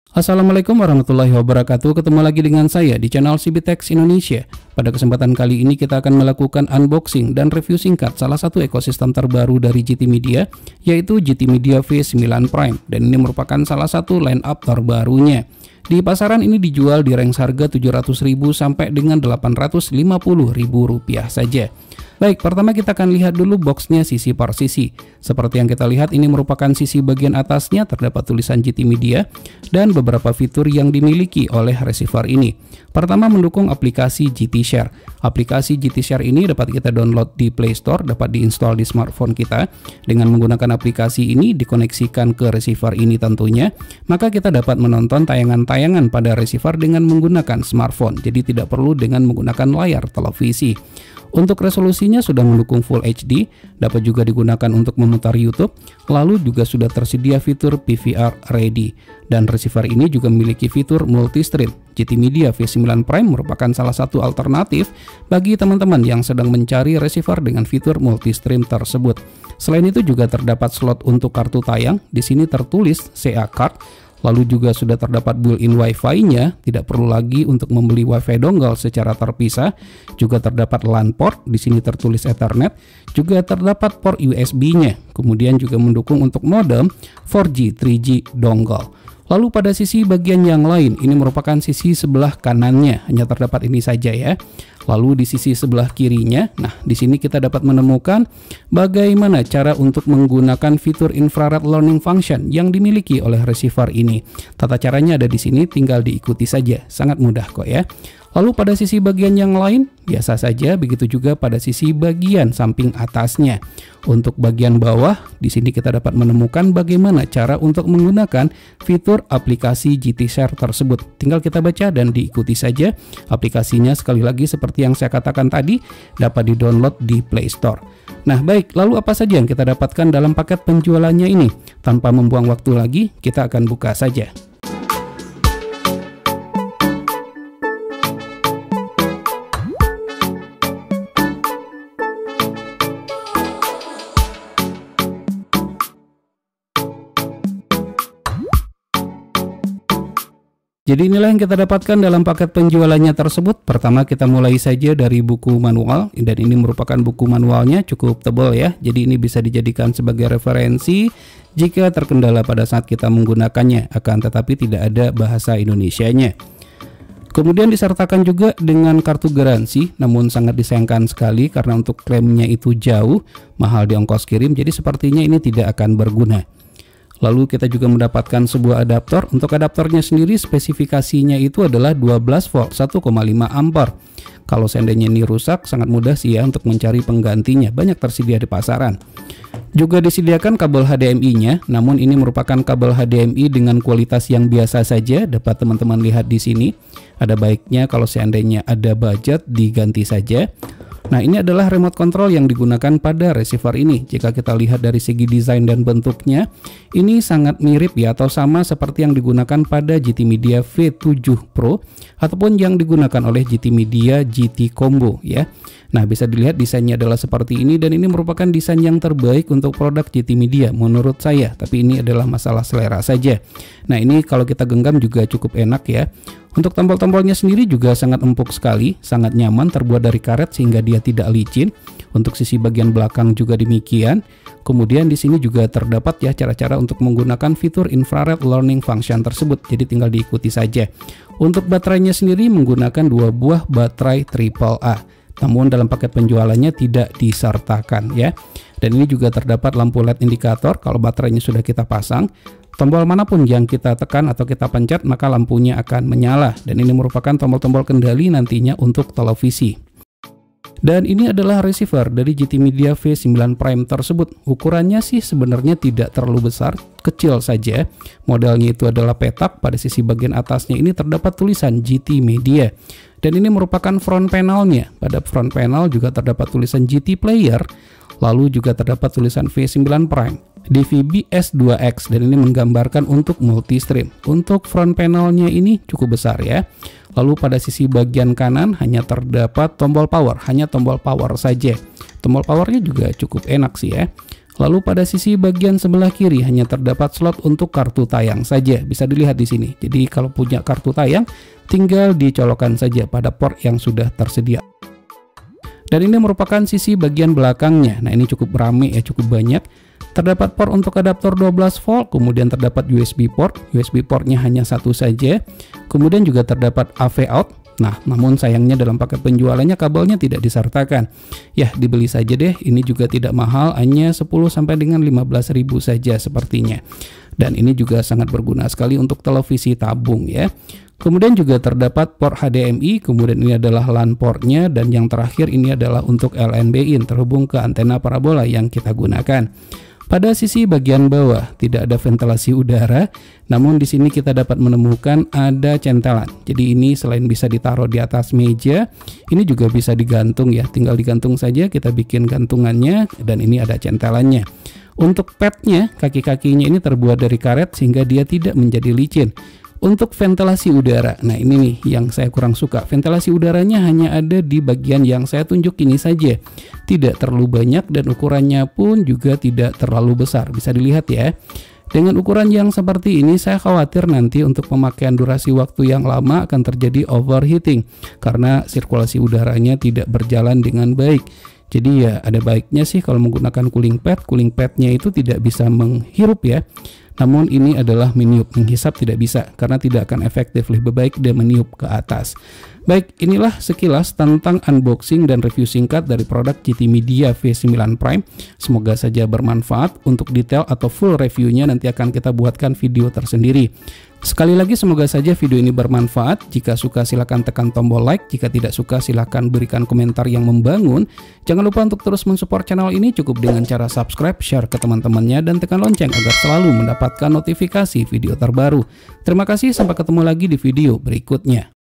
Assalamualaikum warahmatullahi wabarakatuh. Ketemu lagi dengan saya di channel CBTech Indonesia. Pada kesempatan kali ini kita akan melakukan unboxing dan review singkat salah satu ekosistem terbaru dari GT Media, yaitu GT Media V9 Prime, dan ini merupakan salah satu line up terbarunya. Di pasaran ini dijual di range harga 700.000 sampai dengan 850.000 rupiah saja. Baik, pertama kita akan lihat dulu boxnya sisi per sisi. Seperti yang kita lihat, ini merupakan sisi bagian atasnya terdapat tulisan GT Media dan beberapa fitur yang dimiliki oleh receiver ini. Pertama, mendukung aplikasi GT Share. Aplikasi GT Share ini dapat kita download di Play Store, dapat diinstal di smartphone kita. Dengan menggunakan aplikasi ini dikoneksikan ke receiver ini tentunya, maka kita dapat menonton tayangan-tayangan pada receiver dengan menggunakan smartphone. Jadi tidak perlu dengan menggunakan layar televisi. Untuk resolusinya sudah mendukung Full HD, dapat juga digunakan untuk memutar YouTube, lalu juga sudah tersedia fitur PVR Ready. Dan receiver ini juga memiliki fitur multi-stream. GT Media V9 Prime merupakan salah satu alternatif bagi teman-teman yang sedang mencari receiver dengan fitur multi-stream tersebut. Selain itu juga terdapat slot untuk kartu tayang, di sini tertulis CA card. Lalu juga sudah terdapat built-in Wi-Fi-nya, tidak perlu lagi untuk membeli Wi-Fi dongle secara terpisah. Juga terdapat LAN port, di sini tertulis Ethernet. Juga terdapat port USB-nya. Kemudian juga mendukung untuk modem 4G, 3G dongle. Lalu pada sisi bagian yang lain, ini merupakan sisi sebelah kanannya, hanya terdapat ini saja ya. Lalu di sisi sebelah kirinya, nah di sini kita dapat menemukan bagaimana cara untuk menggunakan fitur infrared learning function yang dimiliki oleh receiver ini. Tata caranya ada di sini, tinggal diikuti saja, sangat mudah kok ya. Lalu pada sisi bagian yang lain, biasa saja, begitu juga pada sisi bagian samping atasnya. Untuk bagian bawah, di sini kita dapat menemukan bagaimana cara untuk menggunakan fitur aplikasi GT Share tersebut. Tinggal kita baca dan diikuti saja. Aplikasinya sekali lagi seperti yang saya katakan tadi, dapat di-download di Play Store. Nah baik, lalu apa saja yang kita dapatkan dalam paket penjualannya ini? Tanpa membuang waktu lagi, kita akan buka saja. Jadi inilah yang kita dapatkan dalam paket penjualannya tersebut. Pertama kita mulai saja dari buku manual, dan ini merupakan buku manualnya cukup tebal ya. Jadi ini bisa dijadikan sebagai referensi jika terkendala pada saat kita menggunakannya, akan tetapi tidak ada bahasa Indonesianya. Kemudian disertakan juga dengan kartu garansi, namun sangat disayangkan sekali karena untuk klaimnya itu jauh, mahal di ongkos kirim, jadi sepertinya ini tidak akan berguna. Lalu kita juga mendapatkan sebuah adaptor. Untuk adaptornya sendiri spesifikasinya itu adalah 12 volt 1,5 ampere. Kalau seandainya ini rusak, sangat mudah sih ya untuk mencari penggantinya, banyak tersedia di pasaran. Juga disediakan kabel HDMI-nya, namun ini merupakan kabel HDMI dengan kualitas yang biasa saja, dapat teman-teman lihat di sini. Ada baiknya kalau seandainya ada budget diganti saja. Nah ini adalah remote control yang digunakan pada receiver ini. Jika kita lihat dari segi desain dan bentuknya, ini sangat mirip ya, atau sama seperti yang digunakan pada GT Media V7 Pro ataupun yang digunakan oleh GT Media GT Combo ya. Nah bisa dilihat desainnya adalah seperti ini, dan ini merupakan desain yang terbaik untuk produk GT Media menurut saya, tapi ini adalah masalah selera saja. Nah ini kalau kita genggam juga cukup enak ya. Untuk tombol-tombolnya sendiri juga sangat empuk sekali, sangat nyaman, terbuat dari karet sehingga dia tidak licin. Untuk sisi bagian belakang juga demikian. Kemudian di sini juga terdapat ya cara-cara untuk menggunakan fitur infrared learning function tersebut. Jadi tinggal diikuti saja. Untuk baterainya sendiri menggunakan 2 buah baterai AAA. Namun dalam paket penjualannya tidak disertakan ya. Dan ini juga terdapat lampu LED indikator kalau baterainya sudah kita pasang. Tombol manapun yang kita tekan atau kita pencet, maka lampunya akan menyala. Dan ini merupakan tombol-tombol kendali nantinya untuk televisi. Dan ini adalah receiver dari GT Media V9 Prime tersebut. Ukurannya sih sebenarnya tidak terlalu besar, kecil saja. Modelnya itu adalah petak, pada sisi bagian atasnya ini terdapat tulisan GT Media. Dan ini merupakan front panelnya. Pada front panel juga terdapat tulisan GT Player, lalu juga terdapat tulisan V9 Prime DVB S2X, dan ini menggambarkan untuk multi-stream. Untuk front panelnya ini cukup besar ya. Lalu pada sisi bagian kanan hanya terdapat tombol power, hanya tombol power saja. Tombol powernya juga cukup enak sih ya. Lalu pada sisi bagian sebelah kiri hanya terdapat slot untuk kartu tayang saja. Bisa dilihat di sini. Jadi kalau punya kartu tayang tinggal dicolokkan saja pada port yang sudah tersedia. Dan ini merupakan sisi bagian belakangnya. Nah, ini cukup ramai ya, cukup banyak. Terdapat port untuk adaptor 12 volt, kemudian terdapat USB port. USB portnya hanya satu saja. Kemudian juga terdapat AV out. Nah, namun sayangnya dalam paket penjualannya kabelnya tidak disertakan. Ya, dibeli saja deh. Ini juga tidak mahal, hanya 10 sampai dengan 15.000 saja sepertinya. Dan ini juga sangat berguna sekali untuk televisi tabung ya. Kemudian juga terdapat port HDMI, kemudian ini adalah LAN portnya, dan yang terakhir ini adalah untuk LNB in terhubung ke antena parabola yang kita gunakan. Pada sisi bagian bawah tidak ada ventilasi udara, namun di sini kita dapat menemukan ada centelan. Jadi ini selain bisa ditaruh di atas meja, ini juga bisa digantung ya. Tinggal digantung saja, kita bikin gantungannya, dan ini ada centelannya. Untuk padnya, kaki-kakinya ini terbuat dari karet sehingga dia tidak menjadi licin. Untuk ventilasi udara, nah ini nih yang saya kurang suka. Ventilasi udaranya hanya ada di bagian yang saya tunjuk ini saja. Tidak terlalu banyak dan ukurannya pun juga tidak terlalu besar. Bisa dilihat ya. Dengan ukuran yang seperti ini, saya khawatir nanti untuk pemakaian durasi waktu yang lama akan terjadi overheating karena sirkulasi udaranya tidak berjalan dengan baik. Jadi ya ada baiknya sih kalau menggunakan cooling padnya itu tidak bisa menghirup ya. Namun ini adalah meniup, menghisap tidak bisa karena tidak akan efektif, lebih baik dia meniup ke atas. Baik, inilah sekilas tentang unboxing dan review singkat dari produk GT Media V9 Prime. Semoga saja bermanfaat. Untuk detail atau full reviewnya nanti akan kita buatkan video tersendiri. Sekali lagi semoga saja video ini bermanfaat. Jika suka silahkan tekan tombol like, jika tidak suka silahkan berikan komentar yang membangun. Jangan lupa untuk terus mensupport channel ini cukup dengan cara subscribe, share ke teman-temannya, dan tekan lonceng agar selalu mendapatkan notifikasi video terbaru. Terima kasih, sampai ketemu lagi di video berikutnya.